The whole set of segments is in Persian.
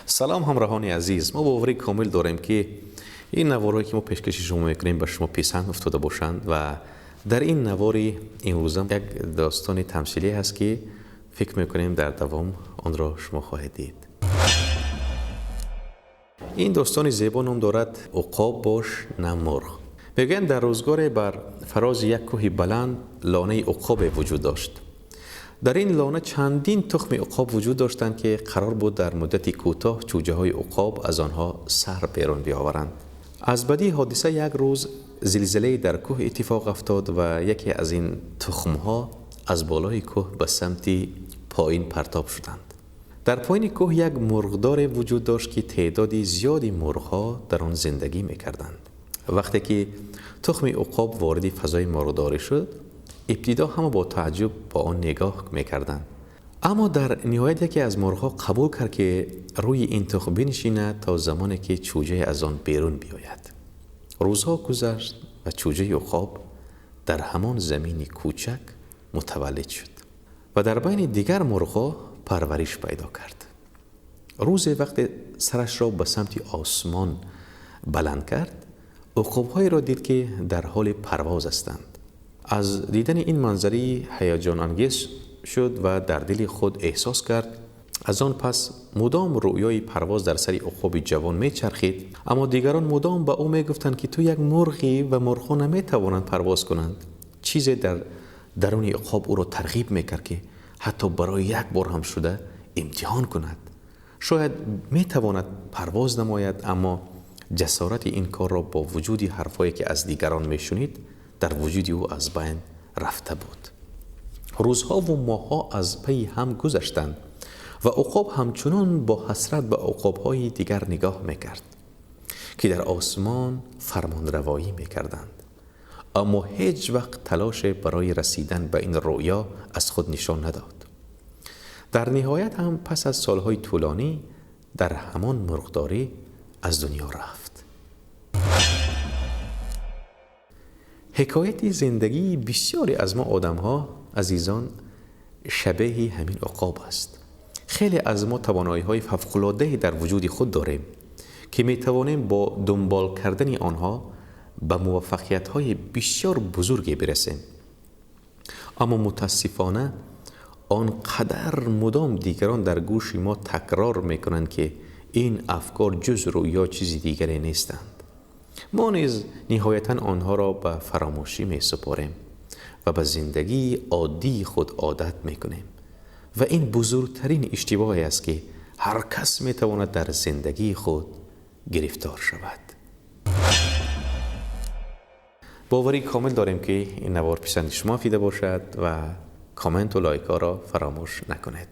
سلام همراهان عزیز، ما باوری کامل داریم که این نوارهایی که ما پیشکش شما میکنیم به شما پسند افتاده باشند و در این نواری امروزم یک داستان تمثیلی هست که فکر میکنیم در دوام آن را شما خواهید دید. این داستان زیبا نام دارد عقاب باش نه مرغ. میگن در روزگار بر فراز یک کوه بلند لانه عقاب وجود داشت. در این لانه چندین تخم عقاب وجود داشتند که قرار بود در مدتی کوتاه جوجه های عقاب از آنها سر بیرون بیاورند. از بدی حادثه یک روز زلزله در کوه اتفاق افتاد و یکی از این تخم ها از بالای کوه به سمت پایین پرتاب شدند. در پایین کوه یک مرغدار وجود داشت که تعدادی زیادی مرغ ها در آن زندگی میکردند. وقتی که تخم عقاب وارد فضای مرغداری شد، ابتدا همه با تعجب با آن نگاه میکردند. اما در نهایت یکی از مرغ‌ها قبول کرد که روی این تخم بنشیند تا زمانی که جوجه از آن بیرون بیاید. روزها گذشت و جوجه عقاب در همان زمین کوچک متولد شد و در بین دیگر مرغ‌ها پرورش پیدا کرد. روز وقت سرش را به سمت آسمان بلند کرد، عقاب‌هایی را دید که در حال پرواز هستند. از دیدن این منظره هیجان انگیز شد و در دل خود احساس کرد. از آن پس مدام رویای پرواز در سر عقاب جوان میچرخید، اما دیگران مدام به او میگفتند که تو یک مرغی و مرغ‌ها نمیتوانند پرواز کنند. چیزی در درون عقاب او را ترغیب میکرد که حتی برای یک بار هم شده امتحان کند. شاید میتواند پرواز نماید، اما جسارت این کار را با وجودی حرفایی که از دیگران میشنید در وجود او از بین رفته بود. روزها و ماهها از پی هم گذشتند و عقاب همچنان با حسرت به عقاب‌های دیگر نگاه میکرد که در آسمان فرمانروایی میکردند، اما هیچ وقت تلاش برای رسیدن به این رویا از خود نشان نداد. در نهایت هم پس از سالهای طولانی در همان مرغداری از دنیا رفت. حکایت زندگی بسیاری از ما آدم‌ها عزیزان شبیه همین عقاب است. خیلی از ما توانایی‌های فوق‌العاده در وجود خود داریم که می‌توانیم با دنبال کردن آنها به موفقیت‌های بسیار بزرگی برسیم. اما متاسفانه آنقدر مدام دیگران در گوش ما تکرار می‌کنند که این افکار جز رویا چیزی دیگری نیستند. ما نیز نهایتاً آنها را به فراموشی می سپاریم و به زندگی عادی خود عادت می کنیم و این بزرگترین اشتباهی است که هر کس می تواند در زندگی خود گرفتار شود. باوری کامل داریم که این نوار پسند شما فیده باشد و کامنت و لایک ها را فراموش نکنید.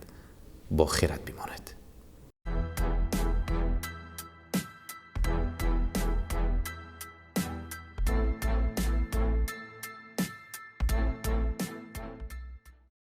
با خیرت بمانید.